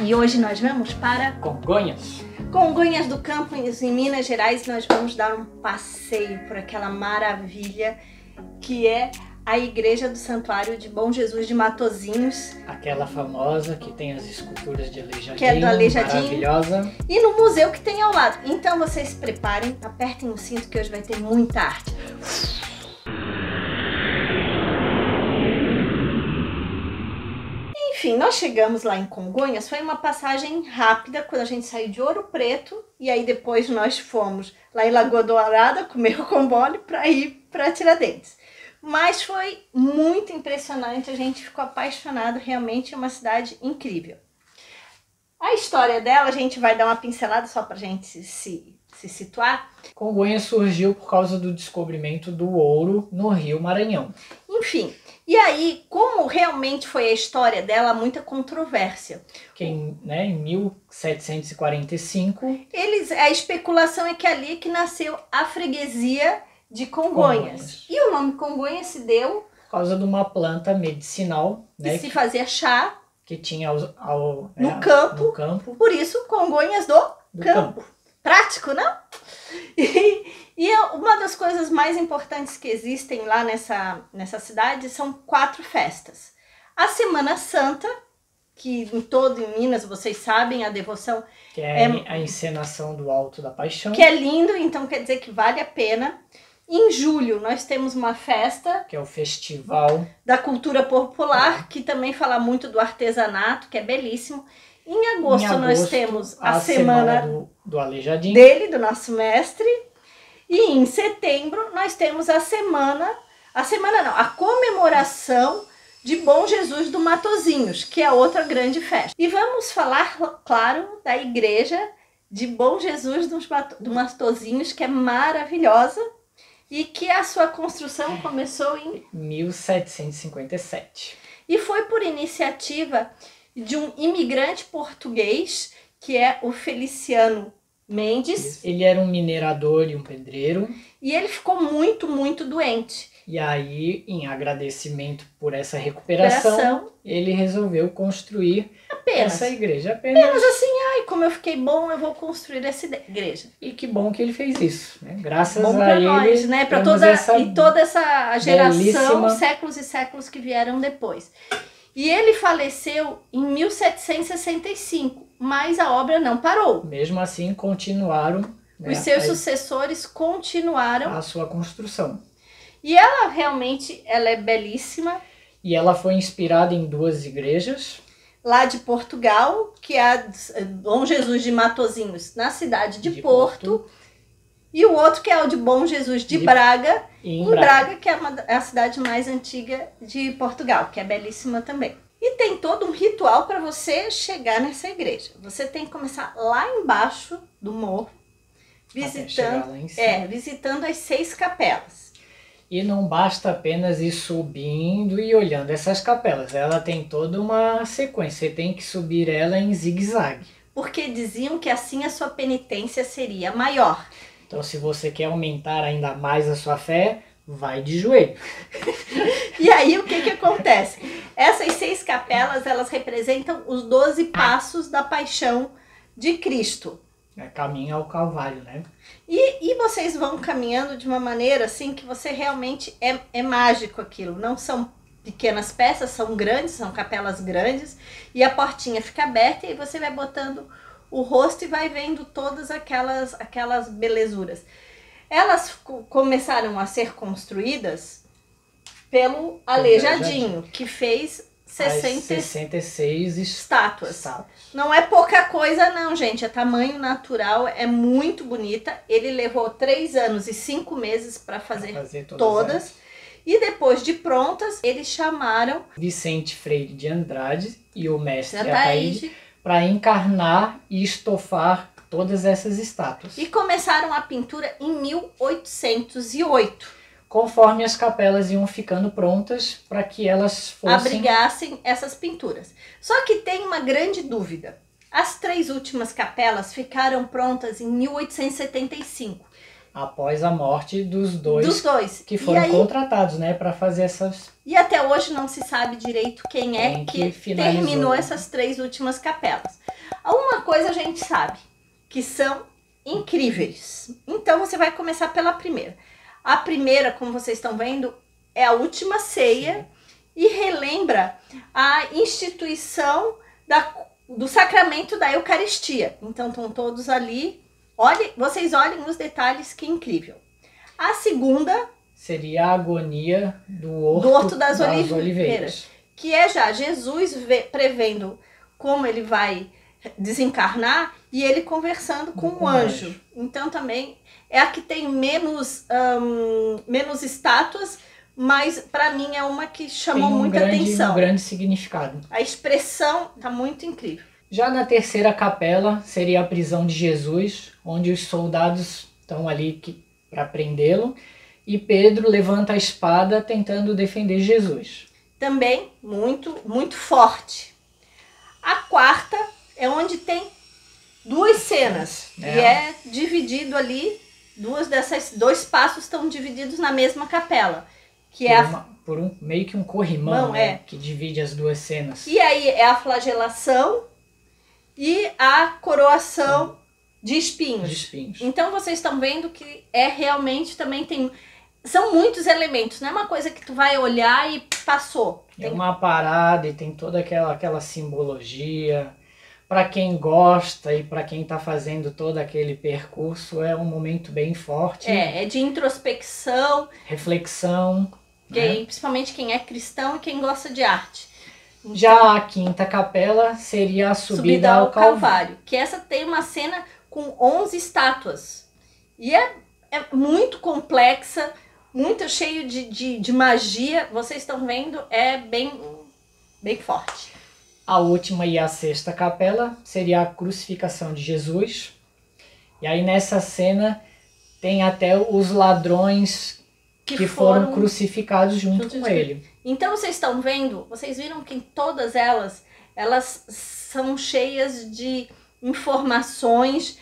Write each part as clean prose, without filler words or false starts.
E hoje nós vamos para Congonhas. Congonhas do Campo, em Minas Gerais. Nós vamos dar um passeio por aquela maravilha que é a Igreja do Santuário de Bom Jesus de Matozinhos. Aquela famosa que tem as esculturas de Aleijadinho, que é do Aleijadinho, maravilhosa. E no museu que tem ao lado. Então vocês se preparem, apertem o cinto que hoje vai ter muita arte. Enfim, nós chegamos lá em Congonhas, foi uma passagem rápida quando a gente saiu de Ouro Preto e aí depois nós fomos lá em Lagoa Dourada comer o combole para ir para Tiradentes. Mas foi muito impressionante, a gente ficou apaixonado, realmente é uma cidade incrível. A história dela, a gente vai dar uma pincelada só para a gente se situar. Congonhas surgiu por causa do descobrimento do ouro no Rio Maranhão. Enfim, e aí, como realmente foi a história dela, muita controvérsia. Que em 1745... A especulação é que ali que nasceu a freguesia de Congonhas. E o nome Congonhas se deu... Por causa de uma planta medicinal, né? Que se fazia chá que tinha no campo. Por isso, Congonhas do campo. Prático, não? E uma das coisas mais importantes que existem lá nessa cidade são 4 festas. A Semana Santa, que em Minas vocês sabem, a devoção... Que é a encenação do Alto da Paixão. Que é lindo, então quer dizer que vale a pena. Em julho nós temos uma festa... Que é o Festival da Cultura Popular, que também fala muito do artesanato, que é belíssimo. Em agosto nós temos a semana do Aleijadinho. Dele, do nosso mestre. E em setembro nós temos a comemoração de Bom Jesus do Matozinhos, que é outra grande festa. E vamos falar, claro, da Igreja de Bom Jesus do Matozinhos, que é maravilhosa e que a sua construção começou em 1757. E foi por iniciativa de um imigrante português, que é o Feliciano Mendes. Ele era um minerador e um pedreiro. E ele ficou muito, muito doente. E aí, em agradecimento por essa recuperação, ele resolveu construir essa igreja. Apenas assim, como eu fiquei bom, eu vou construir essa igreja. E que bom que ele fez isso, né? Graças bom a ele, nós, né? Para toda essa geração, séculos e séculos que vieram depois. E ele faleceu em 1765, mas a obra não parou. Mesmo assim, continuaram... Os seus sucessores continuaram a sua construção. E ela realmente é belíssima. E ela foi inspirada em 2 igrejas. Lá de Portugal, que é a Bom Jesus de Matozinhos, na cidade de Porto. E o outro que é o de Bom Jesus de Braga, em Braga, que é a cidade mais antiga de Portugal, que é belíssima também. E tem todo um ritual para você chegar nessa igreja. Você tem que começar lá embaixo do morro, visitando as 6 capelas. E não basta apenas ir subindo e olhando essas capelas. Ela tem toda uma sequência. Você tem que subir ela em zigue-zague. Porque diziam que assim a sua penitência seria maior. Então, se você quer aumentar ainda mais a sua fé, vai de joelho. E aí, o que acontece? Essas 6 capelas, elas representam os 12 passos da paixão de Cristo. É caminho ao Calvário, né? E vocês vão caminhando de uma maneira assim que você realmente é mágico aquilo. Não são pequenas peças, são grandes, são capelas grandes. E a portinha fica aberta e aí você vai botando o rosto e vai vendo todas aquelas belezuras. Elas começaram a ser construídas pelo Aleijadinho, que fez 66 estátuas. Não é pouca coisa não, gente. É tamanho natural, é muito bonita. Ele levou 3 anos e 5 meses para fazer todas. E depois de prontas, eles chamaram Vicente Freire de Andrade e o mestre Ataíde para encarnar e estofar todas essas estátuas. E começaram a pintura em 1808. Conforme as capelas iam ficando prontas para que elas fossem... abrigassem essas pinturas. Só que tem uma grande dúvida. As 3 últimas capelas ficaram prontas em 1875. Após a morte dos dois que foram aí, contratados, né, para fazer essas... E até hoje não se sabe direito quem é que terminou essas 3 últimas capelas. Uma coisa a gente sabe, que são incríveis. Então você vai começar pela primeira. A primeira, como vocês estão vendo, é a última ceia e relembra a instituição do sacramento da Eucaristia. Então estão todos ali. Vocês olhem os detalhes, que incrível. A segunda seria a agonia do Horto das Oliveiras, que é já Jesus prevendo como ele vai desencarnar e ele conversando com um anjo. Então também é a que tem menos estátuas, mas para mim é uma que chamou muita atenção. Um grande significado. A expressão tá muito incrível. Já na terceira capela seria a prisão de Jesus, onde os soldados estão ali para prendê-lo e Pedro levanta a espada tentando defender Jesus. Também muito, muito forte. A quarta é onde tem duas cenas e é dividido ali, dois passos estão divididos na mesma capela, que meio que um corrimão, né, que divide as duas cenas. E aí é a flagelação e a coroação de espinhos. Então vocês estão vendo que realmente também são muitos elementos, não é uma coisa que tu vai olhar e passou. É uma parada e tem toda aquela simbologia. Para quem gosta e para quem está fazendo todo aquele percurso, é um momento bem forte. É de introspecção, reflexão. Principalmente quem é cristão e quem gosta de arte. Então, já a quinta capela seria a subida ao Calvário. Que essa tem uma cena com 11 estátuas. E é muito complexa, muito cheio de magia. Vocês estão vendo, é bem forte. A última e a sexta capela seria a crucificação de Jesus. E aí nessa cena tem até os ladrões que foram crucificados junto com ele. Então vocês estão vendo, vocês viram que todas elas são cheias de informações,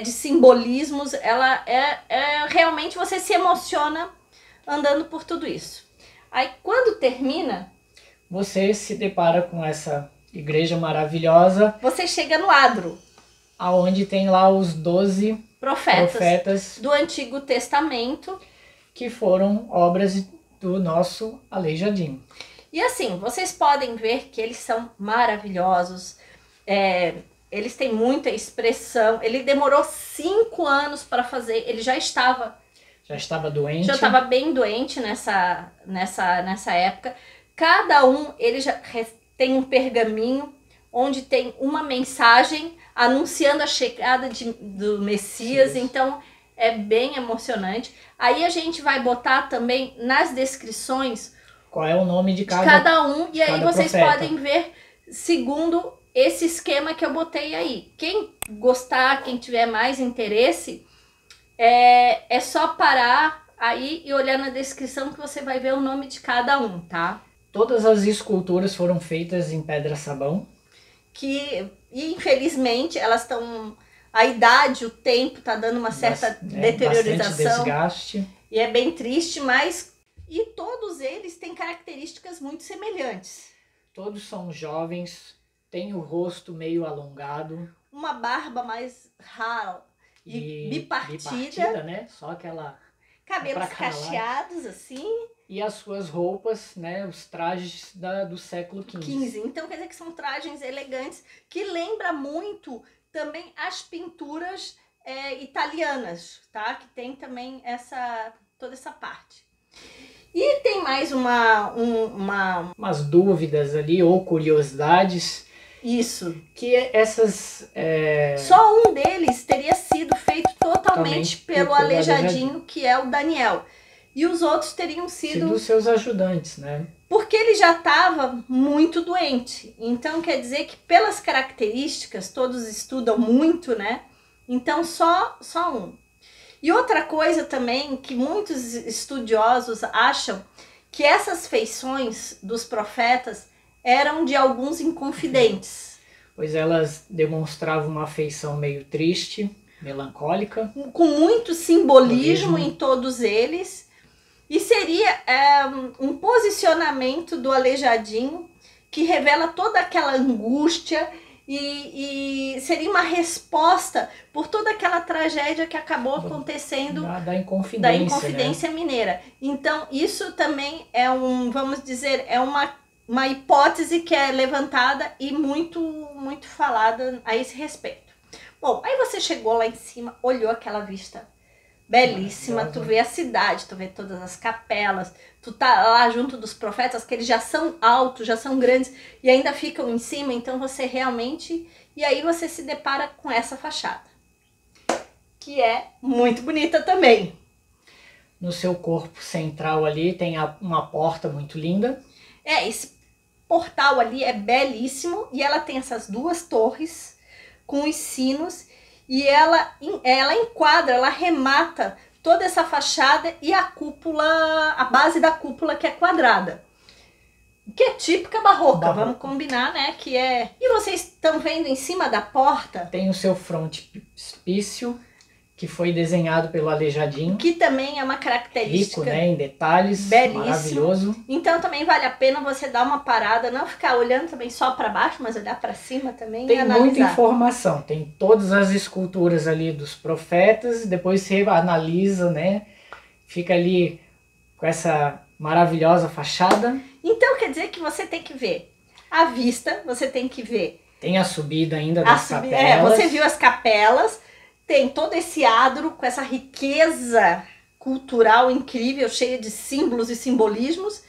de simbolismos. Ela realmente você se emociona andando por tudo isso. Aí quando termina, você se depara com essa igreja maravilhosa. Você chega no adro, aonde tem lá os 12 profetas do Antigo Testamento, que foram obras do nosso Aleijadinho. E assim, vocês podem ver que eles são maravilhosos, eles têm muita expressão. Ele demorou 5 anos para fazer, ele já estava doente. Já estava bem doente nessa época. Cada um, ele já tem um pergaminho onde tem uma mensagem anunciando a chegada do Messias. Sim. Então é bem emocionante. Aí a gente vai botar também nas descrições qual é o nome de cada um. E aí vocês podem ver segundo esse esquema que eu botei aí. Quem gostar, quem tiver mais interesse, é só parar aí e olhar na descrição que você vai ver o nome de cada um, tá? Todas as esculturas foram feitas em pedra-sabão. E infelizmente elas estão... A idade, o tempo tá dando uma certa deteriorização. Bastante desgaste. E é bem triste, mas... E todos eles têm características muito semelhantes. Todos são jovens, têm o rosto meio alongado. Uma barba mais rala e bipartida, né? Só aquela... Cabelos cacheados, assim. E as suas roupas, né? Os trajes do século XV. Então quer dizer que são trajes elegantes, que lembra muito também as pinturas italianas, tá? Que tem também toda essa parte. E tem mais umas dúvidas ali, ou curiosidades. Isso. Que essas... Só um deles teria sido feito totalmente pelo Aleijadinho, que é o Daniel. E os outros teriam sido seus ajudantes, né? Porque ele já estava muito doente. Então quer dizer que pelas características, todos estudam muito, né? Então só um. E outra coisa também que muitos estudiosos acham que essas feições dos profetas eram de alguns inconfidentes. Pois elas demonstravam uma feição meio triste, melancólica. Com muito simbolismo em todos eles. E seria um posicionamento do Aleijadinho que revela toda aquela angústia e seria uma resposta por toda aquela tragédia que acabou acontecendo da Inconfidência, da Inconfidência, né? Mineira. Então, isso também é vamos dizer, é uma hipótese que é levantada e muito, muito falada a esse respeito. Bom, aí você chegou lá em cima, olhou aquela vista belíssima, tu vê a cidade, tu vê todas as capelas, tu tá lá junto dos profetas, que eles já são altos, já são grandes e ainda ficam em cima, então você realmente... E aí você se depara com essa fachada, que é muito bonita também. No seu corpo central ali tem uma porta muito linda. Esse portal ali é belíssimo e ela tem essas duas torres com os sinos. E ela enquadra, ela remata toda essa fachada e a cúpula, a base da cúpula que é quadrada. Que é típica barroca, vamos combinar, né? Que é... E vocês estão vendo em cima da porta? Tem o seu frontispício, que foi desenhado pelo Aleijadinho. Que também é uma característica... Rico, né? Em detalhes, belíssimo. Maravilhoso. Então também vale a pena você dar uma parada, não ficar olhando também só para baixo, mas olhar para cima também tem e analisar. Muita informação, tem todas as esculturas ali dos profetas, depois você analisa, né? Fica ali com essa maravilhosa fachada. Então quer dizer que você tem que ver a vista, você tem que ver... Tem a subida ainda das capelas. Você viu as capelas... Tem todo esse adro com essa riqueza cultural incrível, cheia de símbolos e simbolismos.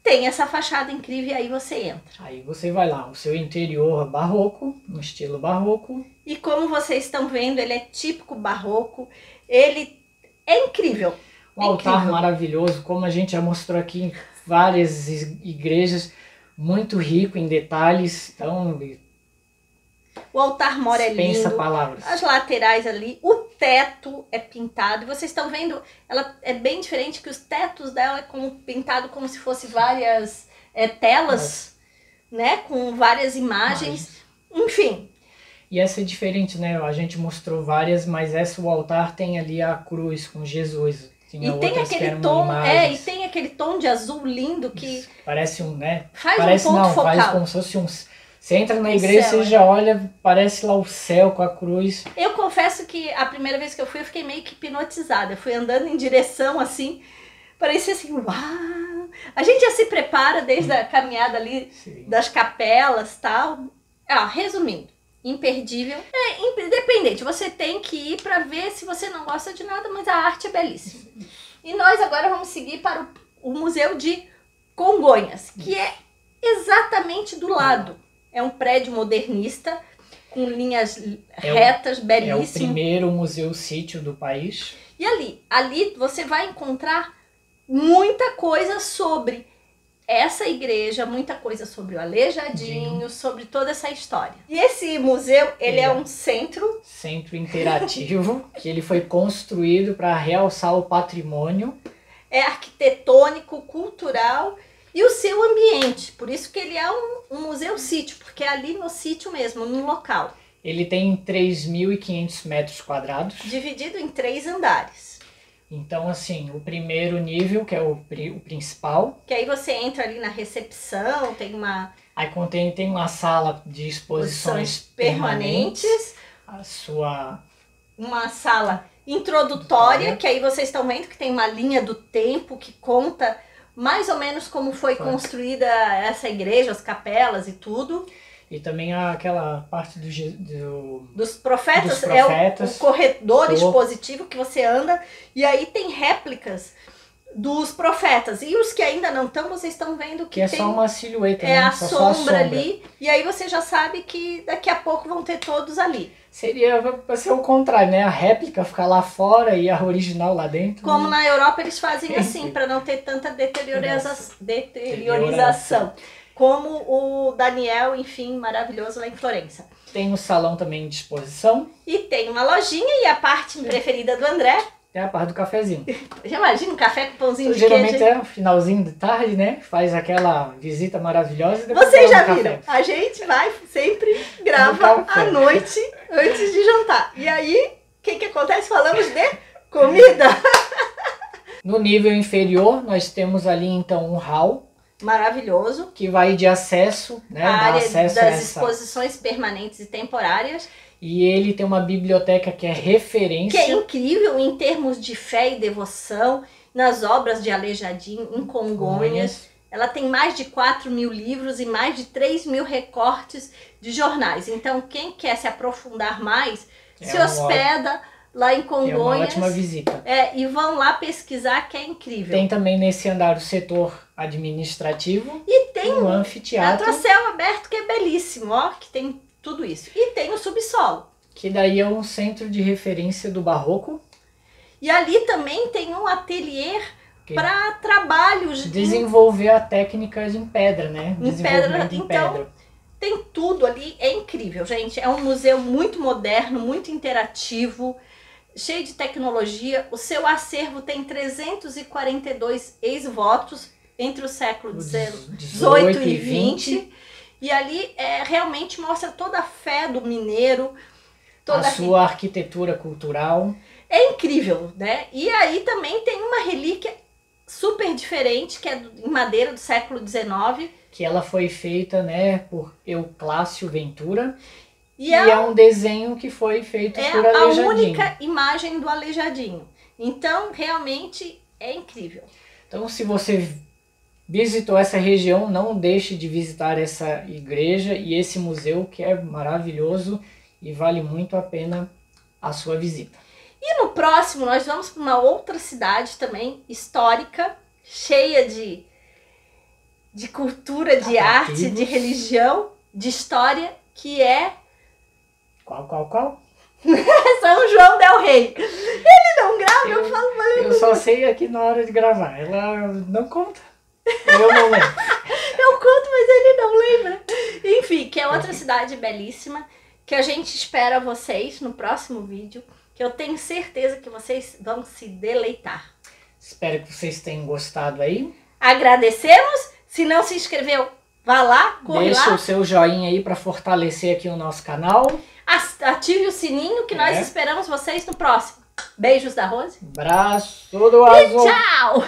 Tem essa fachada incrível e aí você entra. Aí você vai lá, o seu interior barroco, no estilo barroco. E como vocês estão vendo, ele é típico barroco. Ele é incrível. Um altar maravilhoso, como a gente já mostrou aqui em várias igrejas, muito rico em detalhes. Então... O altar-mor é lindo, palavras. As laterais ali, o teto é pintado. E vocês estão vendo, ela é bem diferente, que os tetos dela é pintado como se fosse várias telas, né? Com várias imagens, enfim. E essa é diferente, né? A gente mostrou várias, mas o altar tem ali a cruz com Jesus. E tem aquele tom, e tem aquele tom de azul lindo que... Isso. Parece né? Faz um ponto focal. Faz como se fosse Você entra na igreja, você já olha, parece lá o céu com a cruz. Eu confesso que a primeira vez que eu fui, eu fiquei meio que hipnotizada. Eu fui andando em direção assim, parecia assim, uau! A gente já se prepara desde a caminhada ali, sim, das capelas e tal. Resumindo, imperdível. Independente, você tem que ir para ver se você não gosta de nada, mas a arte é belíssima. E nós agora vamos seguir para o Museu de Congonhas, que é exatamente do lado. É um prédio modernista, com linhas retas, belíssimo. É o primeiro museu-sítio do país. E ali você vai encontrar muita coisa sobre essa igreja, muita coisa sobre o Aleijadinho, sobre toda essa história. E esse museu, ele é um centro interativo, que ele foi construído para realçar o patrimônio. É arquitetônico, cultural e o seu ambiente. Por isso que ele é um museu-sítio, porque é ali no sítio mesmo, no local. Ele tem 3.500 metros quadrados. Dividido em 3 andares. Então, assim, o primeiro nível, que é o principal. Que aí você entra ali na recepção, tem uma... Aí tem uma sala de exposições permanentes. Uma sala introdutória, que aí vocês estão vendo que tem uma linha do tempo que conta mais ou menos como foi construída essa igreja, as capelas e tudo. E também aquela parte dos profetas, é o corredor expositivo que você anda, e aí tem réplicas dos profetas. E os que ainda não estão, vocês estão vendo que é tem, só uma silhueta, a sombra ali, e aí você já sabe que daqui a pouco vão ter todos ali. Seria para ser o contrário, né? A réplica ficar lá fora e a original lá dentro. Como na Europa eles fazem assim, para não ter tanta deteriorização. Como o Daniel, enfim, maravilhoso lá em Florença. Tem um salão também de exposição. E tem uma lojinha, e a parte preferida do André... É a parte do cafezinho. Já imagina um café com pãozinho de queijo. Geralmente é no finalzinho de tarde, né? Faz aquela visita maravilhosa e depois vocês já viram? A gente vai sempre grava à noite antes de jantar. E aí, o que acontece? Falamos de comida. No nível inferior, nós temos ali então um hall. maravilhoso. Que vai de acesso, né? A área acesso das exposições permanentes e temporárias. E ele tem uma biblioteca que é referência. Que é incrível em termos de fé e devoção, nas obras de Aleijadinho, em Congonhas. Ela tem mais de 4.000 livros e mais de 3.000 recortes de jornais. Então, quem quer se aprofundar mais, se hospeda lá em Congonhas. É uma ótima visita. E vão lá pesquisar, que é incrível. Tem também nesse andar o setor administrativo. E tem um anfiteatro. A céu aberto, que é belíssimo, ó, que tem tudo isso. E tem o subsolo. Que daí é um centro de referência do barroco. E ali também tem um ateliê para trabalhos. Desenvolver a técnica em pedra, né? Em pedra. Então, tem tudo ali. É incrível, gente. É um museu muito moderno, muito interativo, cheio de tecnologia. O seu acervo tem 342 ex-votos entre os séculos 18 e 20. E ali realmente mostra toda a fé do mineiro. A sua arquitetura cultural. É incrível, né? E aí também tem uma relíquia super diferente, que é em madeira do século XIX. Que ela foi feita, né, por Euclácio Ventura. E é um desenho que foi feito por Aleijadinho. É a única imagem do Aleijadinho. Então, realmente, é incrível. Então, se você visitou essa região, não deixe de visitar essa igreja e esse museu, que é maravilhoso e vale muito a pena a sua visita. E no próximo nós vamos para uma outra cidade também histórica, cheia de cultura, de arte, de religião, de história, que é... Qual? São João del Rei. Ele não grava, eu falo... Eu só sei aqui na hora de gravar, ela não conta. Eu não lembro. Eu conto, mas ele não lembra. Enfim, que é outra cidade belíssima, que a gente espera vocês no próximo vídeo, que eu tenho certeza que vocês vão se deleitar. Espero que vocês tenham gostado aí. Agradecemos. Se não se inscreveu, vá lá, corre lá. Deixa o seu joinha aí para fortalecer aqui o nosso canal. Ative o sininho que nós esperamos vocês no próximo. Beijos da Rose. Abraço do azul. E tchau!